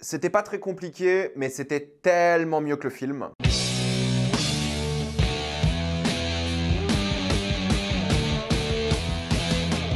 C'était pas très compliqué, mais c'était tellement mieux que le film.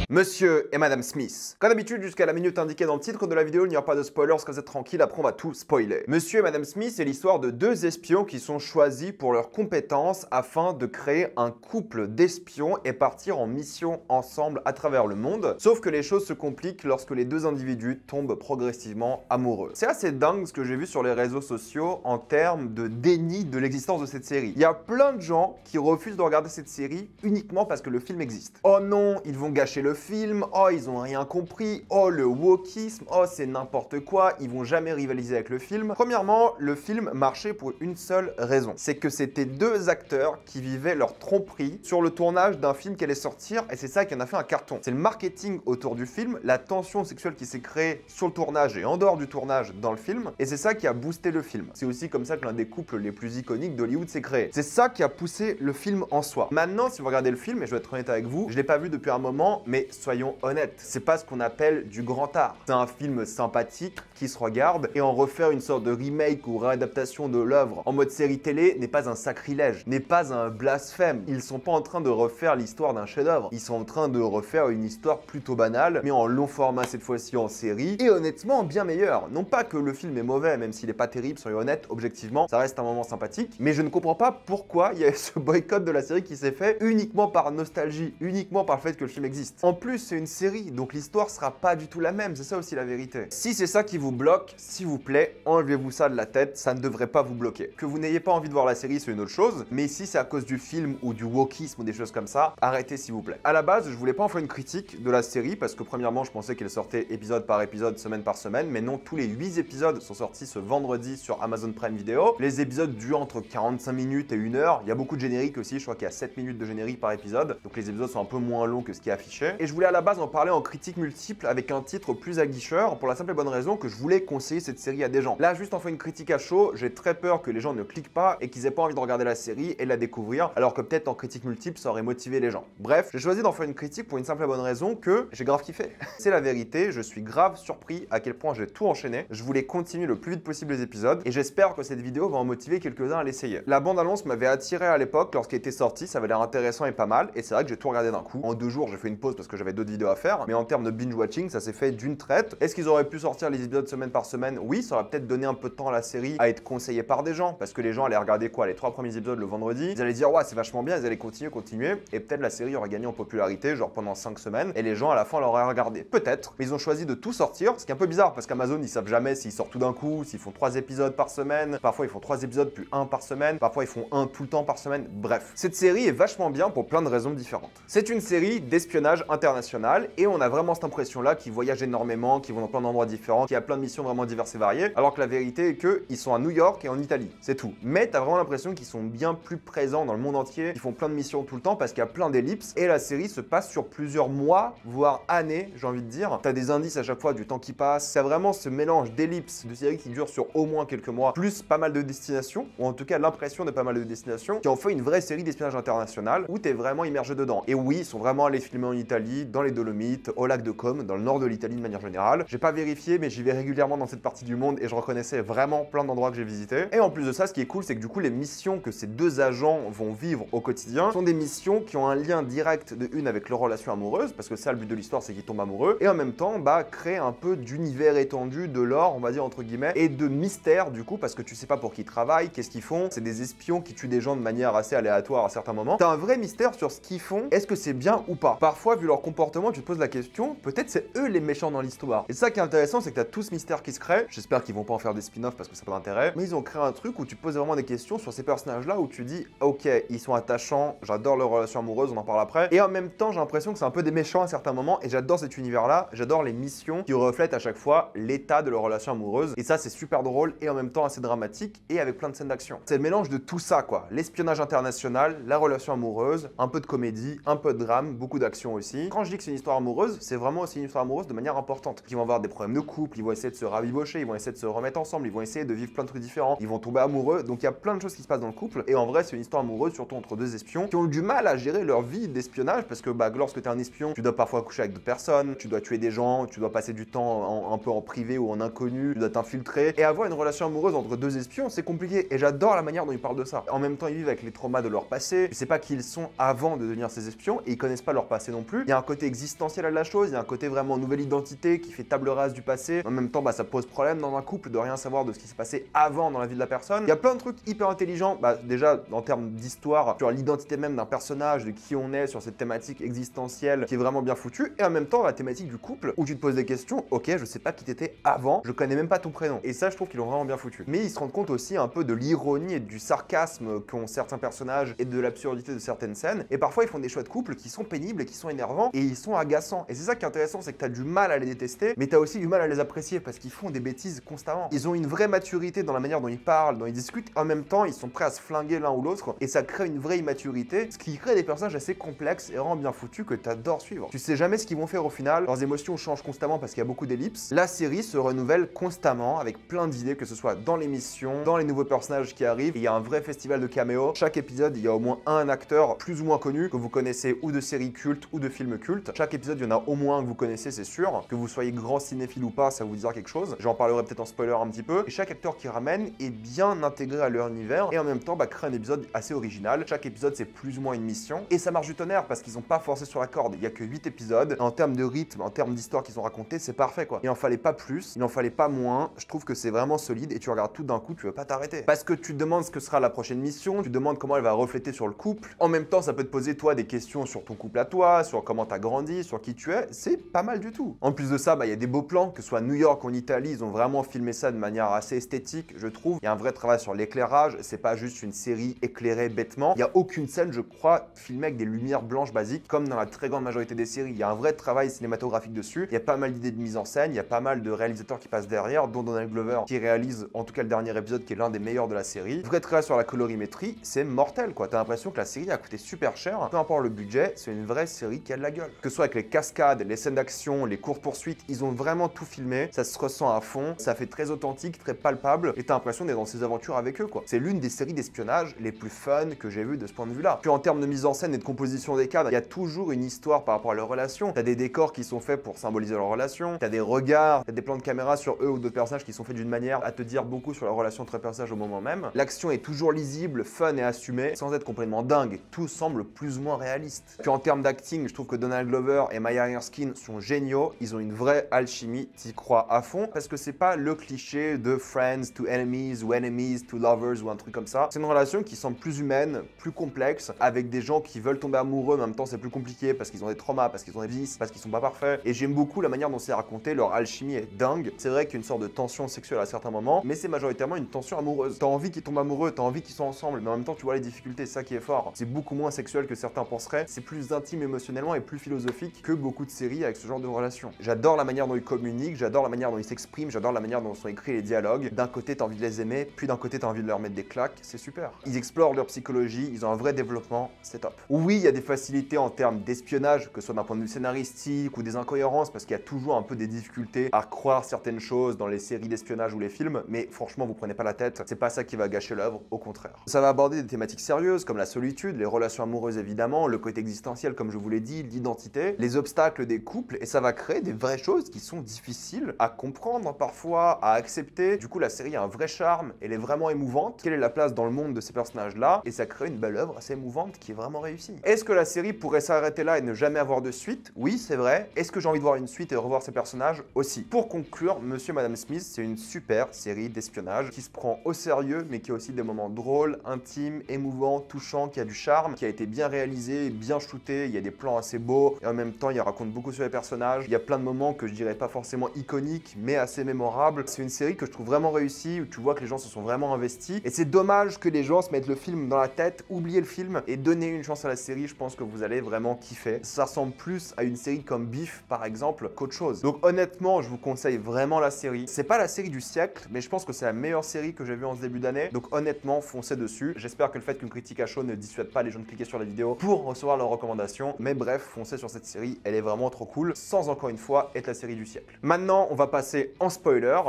Monsieur et Madame Smith. Comme d'habitude, jusqu'à la minute indiquée dans le titre de la vidéo, il n'y aura pas de spoilers, comme vous êtes tranquille, après on va tout spoiler. Monsieur et Madame Smith, c'est l'histoire de deux espions qui sont choisis pour leurs compétences afin de créer un couple d'espions et partir en mission ensemble à travers le monde. Sauf que les choses se compliquent lorsque les deux individus tombent progressivement amoureux. C'est assez dingue ce que j'ai vu sur les réseaux sociaux en termes de déni de l'existence de cette série. Il y a plein de gens qui refusent de regarder cette série uniquement parce que le film existe. Oh non, ils vont gâcher le film, oh ils ont rien compris, oh le wokisme, oh c'est n'importe quoi, ils vont jamais rivaliser avec le film. Premièrement, le film marchait pour une seule raison, c'est que c'était deux acteurs qui vivaient leur tromperie sur le tournage d'un film qui allait sortir et c'est ça qui en a fait un carton. C'est le marketing autour du film, la tension sexuelle qui s'est créée sur le tournage et en dehors du tournage dans le film et c'est ça qui a boosté le film. C'est aussi comme ça que l'un des couples les plus iconiques d'Hollywood s'est créé. C'est ça qui a poussé le film en soi. Maintenant, si vous regardez le film, et je vais être honnête avec vous, je l'ai pas vu depuis un moment, mais soyons honnêtes, c'est pas ce qu'on appelle du grand art. C'est un film sympathique qui se regarde et en refaire une sorte de remake ou réadaptation de l'œuvre en mode série télé n'est pas un sacrilège, n'est pas un blasphème. Ils sont pas en train de refaire l'histoire d'un chef-d'œuvre. Ils sont en train de refaire une histoire plutôt banale, mais en long format cette fois-ci en série et honnêtement bien meilleur. Non pas que le film est mauvais, même s'il est pas terrible, soyons honnêtes, objectivement, ça reste un moment sympathique, mais je ne comprends pas pourquoi il y a ce boycott de la série qui s'est fait uniquement par nostalgie, uniquement par le fait que le film existe. En plus, c'est une série, donc l'histoire sera pas du tout la même, c'est ça aussi la vérité. Si c'est ça qui vous bloque, s'il vous plaît, enlevez-vous ça de la tête, ça ne devrait pas vous bloquer. Que vous n'ayez pas envie de voir la série, c'est une autre chose, mais si c'est à cause du film ou du wokisme ou des choses comme ça, arrêtez s'il vous plaît. À la base, je voulais pas en faire une critique de la série, parce que premièrement, je pensais qu'elle sortait épisode par épisode, semaine par semaine, mais non, tous les 8 épisodes sont sortis ce vendredi sur Amazon Prime Video. Les épisodes durent entre 45 minutes et 1 heure, il y a beaucoup de génériques aussi, je crois qu'il y a 7 minutes de générique par épisode, donc les épisodes sont un peu moins longs que ce qui est affiché. Et je voulais à la base en parler en critique multiple avec un titre plus aguicheur pour la simple et bonne raison que je voulais conseiller cette série à des gens. Là, juste en fait une critique à chaud, j'ai très peur que les gens ne cliquent pas et qu'ils aient pas envie de regarder la série et de la découvrir, alors que peut-être en critique multiple ça aurait motivé les gens. Bref, j'ai choisi d'en faire une critique pour une simple et bonne raison que j'ai grave kiffé. C'est la vérité, je suis grave surpris à quel point j'ai tout enchaîné. Je voulais continuer le plus vite possible les épisodes et j'espère que cette vidéo va en motiver quelques-uns à l'essayer. La bande-annonce m'avait attiré à l'époque lorsqu'elle était sortie, ça avait l'air intéressant et pas mal et c'est vrai que j'ai tout regardé d'un coup. En 2 jours, j'ai fait une pause parce que j'avais d'autres vidéos à faire, mais en termes de binge-watching, ça s'est fait d'une traite. Est-ce qu'ils auraient pu sortir les épisodes semaine par semaine? Oui, ça aurait peut-être donné un peu de temps à la série à être conseillée par des gens, parce que les gens allaient regarder quoi, les 3 premiers épisodes le vendredi, ils allaient dire ouais c'est vachement bien, ils allaient continuer, et peut-être la série aurait gagné en popularité, genre pendant 5 semaines, et les gens à la fin l'auraient regardé. Peut-être, mais ils ont choisi de tout sortir, ce qui est un peu bizarre, parce qu'Amazon ils savent jamais s'ils sortent tout d'un coup, s'ils font 3 épisodes par semaine, parfois ils font 3 épisodes puis 1 par semaine, parfois ils font 1 tout le temps par semaine, bref. Cette série est vachement bien pour plein de raisons différentes. C'est une série d'espionnage international, et on a vraiment cette impression-là qu'ils voyagent énormément, qu'ils vont dans plein d'endroits différents, qu'il y a plein de missions vraiment diverses et variées, alors que la vérité est qu'ils sont à New York et en Italie, c'est tout. Mais t'as vraiment l'impression qu'ils sont bien plus présents dans le monde entier, qu'ils font plein de missions tout le temps parce qu'il y a plein d'ellipses, et la série se passe sur plusieurs mois, voire années, j'ai envie de dire. T'as des indices à chaque fois du temps qui passe, c'est vraiment ce mélange d'ellipses de séries qui durent sur au moins quelques mois, plus pas mal de destinations, ou en tout cas l'impression de pas mal de destinations, qui en fait une vraie série d'espionnage international où t'es vraiment immergé dedans. Et oui, ils sont vraiment allés filmer en Italie, dans les Dolomites, au lac de Côme, dans le nord de l'Italie de manière générale. J'ai pas vérifié, mais j'y vais régulièrement dans cette partie du monde et je reconnaissais vraiment plein d'endroits que j'ai visités. Et en plus de ça, ce qui est cool, c'est que du coup, les missions que ces deux agents vont vivre au quotidien sont des missions qui ont un lien direct de une avec leur relation amoureuse, parce que ça, le but de l'histoire, c'est qu'ils tombent amoureux, et en même temps, bah, créer un peu d'univers étendu, de lore, on va dire entre guillemets, et de mystère du coup, parce que tu sais pas pour qui ils travaillent, qu'est-ce qu'ils font, c'est des espions qui tuent des gens de manière assez aléatoire à certains moments. T'as un vrai mystère sur ce qu'ils font, est-ce que c'est bien ou pas. Parfois, vu leur comportement, tu te poses la question, peut-être c'est eux les méchants dans l'histoire. Et ça qui est intéressant, c'est que t'as tout ce mystère qui se crée. J'espère qu'ils vont pas en faire des spin-offs parce que ça n'a pas d'intérêt, mais ils ont créé un truc où tu poses vraiment des questions sur ces personnages-là, où tu dis, ok, ils sont attachants, j'adore leur relation amoureuse, on en parle après, et en même temps, j'ai l'impression que c'est un peu des méchants à certains moments, et j'adore cet univers-là, j'adore les missions qui reflètent à chaque fois l'état de leur relation amoureuse, et ça, c'est super drôle, et en même temps assez dramatique, et avec plein de scènes d'action. C'est le mélange de tout ça, quoi. L'espionnage international, la relation amoureuse, un peu de comédie, un peu de drame, beaucoup d'action aussi. quand je dis que c'est une histoire amoureuse, c'est vraiment aussi une histoire amoureuse de manière importante. Ils vont avoir des problèmes de couple, ils vont essayer de se rabibocher, ils vont essayer de se remettre ensemble, ils vont essayer de vivre plein de trucs différents, ils vont tomber amoureux, donc il y a plein de choses qui se passent dans le couple, et en vrai c'est une histoire amoureuse surtout entre deux espions qui ont du mal à gérer leur vie d'espionnage, parce que lorsque tu es un espion, tu dois parfois coucher avec d'autres personnes, tu dois tuer des gens, tu dois passer du temps un peu en privé ou en inconnu, tu dois t'infiltrer, et avoir une relation amoureuse entre deux espions, c'est compliqué, et j'adore la manière dont ils parlent de ça. En même temps, ils vivent avec les traumas de leur passé, tu sais pas qui ils sont avant de devenir ces espions, et ils connaissent pas leur passé non plus. Il y a un côté existentiel à la chose, il y a un côté vraiment nouvelle identité qui fait table rase du passé. En même temps, ça pose problème dans un couple de rien savoir de ce qui s'est passé avant dans la vie de la personne. Il y a plein de trucs hyper intelligents, déjà en termes d'histoire, sur l'identité même d'un personnage, de qui on est, sur cette thématique existentielle qui est vraiment bien foutue, et en même temps la thématique du couple où tu te poses des questions, ok, je sais pas qui t'étais avant, je connais même pas ton prénom. Et ça, je trouve qu'ils l'ont vraiment bien foutu. Mais ils se rendent compte aussi un peu de l'ironie et du sarcasme qu'ont certains personnages et de l'absurdité de certaines scènes. Et parfois, ils font des choix de couple qui sont pénibles et qui sont énervants et ils sont agaçants. Et c'est ça qui est intéressant, c'est que t'as du mal à les détester, mais t'as aussi du mal à les apprécier parce qu'ils font des bêtises constamment. Ils ont une vraie maturité dans la manière dont ils parlent, dont ils discutent. En même temps, ils sont prêts à se flinguer l'un ou l'autre et ça crée une vraie immaturité, ce qui crée des personnages assez complexes et vraiment bien foutus que t'adores suivre. Tu sais jamais ce qu'ils vont faire au final, leurs émotions changent constamment parce qu'il y a beaucoup d'ellipses. La série se renouvelle constamment avec plein d'idées, que ce soit dans l'émission, dans les nouveaux personnages qui arrivent. Il y a un vrai festival de caméos. Chaque épisode, il y a au moins un acteur plus ou moins connu que vous connaissez ou de séries cultes ou de films cultes. Chaque épisode, il y en a au moins un que vous connaissez, c'est sûr. Que vous soyez grand cinéphile ou pas, ça vous dira quelque chose. J'en parlerai peut-être en spoiler un petit peu. Et chaque acteur qui ramène est bien intégré à leur univers et en même temps crée un épisode assez original. Chaque épisode, c'est plus ou moins une mission. Et ça marche du tonnerre parce qu'ils n'ont pas forcé sur la corde. Il y a que 8 épisodes. En termes de rythme, en termes d'histoire qu'ils ont raconté, c'est parfait quoi. Il en fallait pas plus, il en fallait pas moins. Je trouve que c'est vraiment solide et tu regardes tout d'un coup, tu veux pas t'arrêter. Parce que tu te demandes ce que sera la prochaine mission, tu te demandes comment elle va refléter sur le couple. En même temps, ça peut te poser toi des questions sur ton couple à toi, sur comment t'as grandi, sur qui tu es. C'est pas mal du tout. En plus de ça, il y a des beaux plans, que ce soit à New York ou en Italie, ils ont vraiment filmé ça de manière assez esthétique, je trouve. Il y a un vrai travail sur l'éclairage, c'est pas juste une série éclairée bêtement. Il y a aucune scène, je crois, filmée avec des lumières blanches basiques, comme dans la très grande majorité des séries. Il y a un vrai travail cinématographique dessus. Il y a pas mal d'idées de mise en scène, il y a pas mal de réalisateurs qui passent derrière, dont Donald Glover qui réalise en tout cas le dernier épisode qui est l'un des meilleurs de la série. Vrai travail sur la colorimétrie, c'est mortel quoi. T'as l'impression que la série a coûté super cher. Peu importe le budget, c'est une vraie série qui a de la gueule. Que ce soit avec les cascades, les scènes d'action, les courtes poursuites, ils ont vraiment tout filmé. Ça se ressent à fond, ça fait très authentique, très palpable et t'as l'impression d'être dans ces aventures avec eux quoi. C'est l'une des séries d'espionnage les plus fun que j'ai vues de ce point de vue là. Puis en termes de mise en scène et de composition des cadres, il y a toujours une histoire par rapport à leur relation. T'as des décors qui sont faits pour symboliser leur relation, t'as des regards, t'as des plans de caméra sur eux ou d'autres personnages qui sont faits d'une manière à te dire beaucoup sur la relation entre les personnages au moment même. L'action est toujours lisible, fun et assumée, sans être complètement dingue. Tout semble plus ou moins réaliste. Puis en termes d'acting, je trouve que Donald Glover et Maya Erskine sont géniaux. Ils ont une vraie alchimie, t'y crois à fond, parce que c'est pas le cliché de friends to enemies ou enemies to lovers ou un truc comme ça. C'est une relation qui semble plus humaine, plus complexe, avec des gens qui veulent tomber amoureux, mais en même temps c'est plus compliqué parce qu'ils ont des traumas, parce qu'ils ont des vices, parce qu'ils sont pas parfaits. Et j'aime beaucoup la manière dont c'est raconté, leur alchimie est dingue. C'est vrai qu'il y a une sorte de tension sexuelle à certains moments, mais c'est majoritairement une tension amoureuse. T'as envie qu'ils tombent amoureux, t'as envie qu'ils soient ensemble, mais en même temps tu vois les difficultés, c'est ça qui est fort. C'est beaucoup moins sexuel que certains penseraient, c'est plus intime émotionnellement et plus philosophique que beaucoup de séries avec ce genre de relation. J'adore la manière dont ils communiquent, j'adore la manière dont ils s'expriment, j'adore la manière dont sont écrits les dialogues. D'un côté t'as envie de les aimer, puis d'un côté t'as envie de leur mettre des claques, c'est super. Ils explorent leur psychologie, ils ont un vrai développement, c'est top. Oui, il y a des facilités en termes d'espionnage, que ce soit d'un point de vue scénaristique ou des incohérences, parce qu'il y a toujours un peu des difficultés à croire certaines choses dans les séries d'espionnage ou les films, mais franchement vous prenez pas la tête, c'est pas ça qui va gâcher l'œuvre, au contraire. Ça va aborder des thématiques sérieuses comme la solitude, les relations amoureuses évidemment, le côté existentiel comme je vous l'ai dit, l'identité, les obstacles des couples, et ça va créer des vraies choses qui sont difficiles à comprendre parfois, à accepter. Du coup la série a un vrai charme, elle est vraiment émouvante. Quelle est la place dans le monde de ces personnages-là? Et ça crée une belle œuvre assez émouvante qui est vraiment réussie. Est-ce que la série pourrait s'arrêter là et ne jamais avoir de suite? Oui, c'est vrai. Est-ce que j'ai envie de voir une suite et revoir ces personnages? Aussi. Pour conclure, Monsieur et Madame Smith, c'est une super série d'espionnage qui se prend au sérieux, mais qui a aussi des moments drôles, intimes, émouvants, touchants, qui a du charme, qui a été bien réalisé, bien shooté. Il y a des plans assez beaux et en même temps, il raconte beaucoup sur les personnages. Il y a plein de moments que je dirais pas forcément iconiques, mais assez mémorables. C'est une série que je trouve vraiment réussie, où tu vois que les gens se sont vraiment investis. Et c'est dommage que les gens se mettent le film dans la tête, oublier le film et donner une chance à la série. Je pense que vous allez vraiment kiffer. Ça ressemble plus à une série comme Beef, par exemple, qu'autre chose. Donc honnêtement, je vous conseille vraiment la série. C'est pas la série du siècle, mais je pense que c'est la meilleure série que j'ai vue en ce début d'année. Donc honnêtement, foncez dessus. J'espère que le fait qu'une critique à chaud ne dissuade pas les gens de cliquer sur la vidéo pour recevoir leurs recommandations. Mais bref, foncez sur cette série, elle est vraiment trop cool, sans encore une fois être la série du siècle. Maintenant, on va passer en spoiler.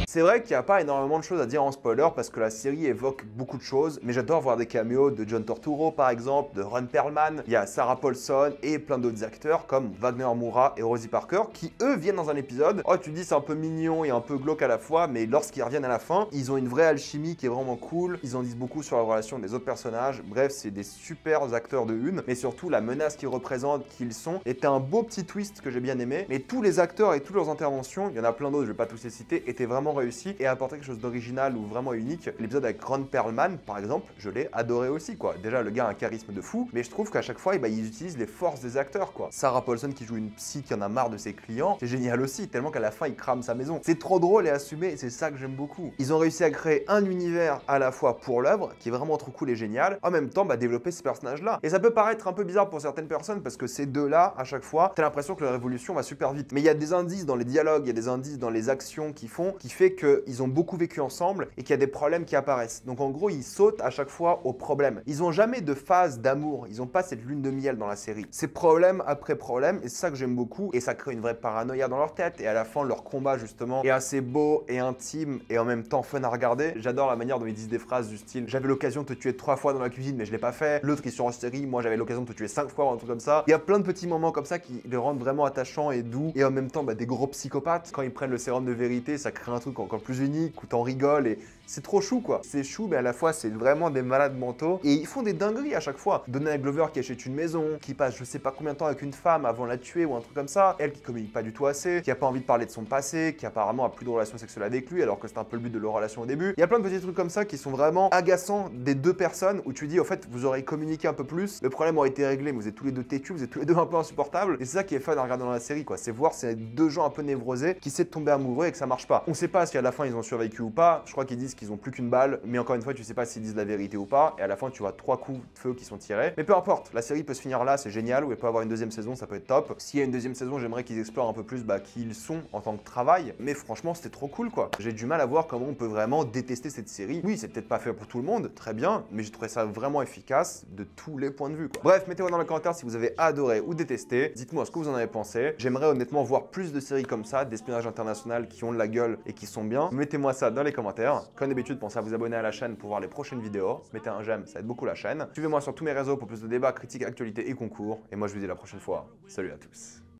C'est vrai qu'il n'y a pas énormément de choses à dire en spoiler parce que la série évoque beaucoup de choses, mais j'adore voir des caméos de John Turturro par exemple, de Ron Perlman, il y a Sarah Paulson et plein d'autres acteurs comme Wagner Moura et Rosie Parker qui eux viennent dans un épisode. Oh, tu dis c'est un peu mignon et un peu glauque à la fois, mais lorsqu'ils reviennent à la fin, ils ont une vraie alchimie qui est vraiment cool, ils en disent beaucoup sur la relation des autres personnages, bref c'est des super acteurs de une, mais surtout la menace qu'ils représentent, qui ils sont, était un beau petit twist que j'ai bien aimé, mais tous les acteurs et toutes leurs interventions, il y en a plein d'autres, je vais pas tous les citer, étaient vraiment réussi et apporter quelque chose d'original ou vraiment unique. L'épisode avec Ron Perlman, par exemple, je l'ai adoré aussi, quoi. Déjà, le gars a un charisme de fou, mais je trouve qu'à chaque fois, ils utilisent les forces des acteurs, quoi. Sarah Paulson qui joue une psy qui en a marre de ses clients, c'est génial aussi, tellement qu'à la fin, il crame sa maison. C'est trop drôle et assumé, et c'est ça que j'aime beaucoup. Ils ont réussi à créer un univers à la fois pour l'œuvre, qui est vraiment trop cool et génial, en même temps, développer ces personnages-là. Et ça peut paraître un peu bizarre pour certaines personnes, parce que ces deux-là, à chaque fois, t'as l'impression que leur évolution va super vite. Mais il y a des indices dans les dialogues, il y a des indices dans les actions qu'ils font, qui fait qu'ils ont beaucoup vécu ensemble et qu'il y a des problèmes qui apparaissent. Donc en gros, ils sautent à chaque fois aux problèmes. Ils ont jamais de phase d'amour, ils ont pas cette lune de miel dans la série. C'est problème après problème et c'est ça que j'aime beaucoup et ça crée une vraie paranoïa dans leur tête et à la fin, leur combat justement est assez beau et intime et en même temps fun à regarder. J'adore la manière dont ils disent des phrases du style « J'avais l'occasion de te tuer 3 fois dans la cuisine mais je l'ai pas fait ». L'autre qui sur en série « Moi j'avais l'occasion de te tuer 5 fois » ou un truc comme ça. Il y a plein de petits moments comme ça qui les rendent vraiment attachants et doux et en même temps des gros psychopathes. Quand ils prennent le sérum de vérité, ça crée un truc encore plus unique où t'en rigoles et c'est trop chou quoi. C'est chou mais à la fois c'est vraiment des malades mentaux et ils font des dingueries à chaque fois. Donald Glover qui achète une maison, qui passe je sais pas combien de temps avec une femme avant de la tuer ou un truc comme ça, elle qui communique pas du tout assez, qui a pas envie de parler de son passé, qui apparemment a plus de relation sexuelle avec lui alors que c'était un peu le but de leur relation au début. Il y a plein de petits trucs comme ça qui sont vraiment agaçants des deux personnes où tu dis au fait vous aurez communiqué un peu plus, le problème aurait été réglé mais vous êtes tous les deux têtus, vous êtes tous les deux un peu insupportables et c'est ça qui est fun à regarder dans la série quoi, c'est voir ces deux gens un peu névrosés qui essaient de tomber amoureux et que ça marche pas. On sait pas si à la fin ils ont survécu ou pas, je crois qu'ils disent qu'ils ont plus qu'une balle, mais encore une fois tu sais pas s'ils disent la vérité ou pas et à la fin tu vois 3 coups de feu qui sont tirés. Mais peu importe, la série peut se finir là, c'est génial, ou elle peut avoir une deuxième saison, ça peut être top. S'il y a une deuxième saison, j'aimerais qu'ils explorent un peu plus qui ils sont en tant que travail, mais franchement c'était trop cool quoi. J'ai du mal à voir comment on peut vraiment détester cette série. Oui, c'est peut-être pas fait pour tout le monde, très bien, mais j'ai trouvé ça vraiment efficace de tous les points de vue quoi. Bref, mettez-moi dans les commentaires si vous avez adoré ou détesté, dites-moi ce que vous en avez pensé. J'aimerais honnêtement voir plus de séries comme ça, d'espionnage international qui ont de la gueule et qui sont bien. Mettez-moi ça dans les commentaires. Comme d'habitude, pensez à vous abonner à la chaîne pour voir les prochaines vidéos. Mettez un j'aime, ça aide beaucoup la chaîne. Suivez-moi sur tous mes réseaux pour plus de débats, critiques, actualités et concours. Et moi je vous dis à la prochaine fois. Salut à tous.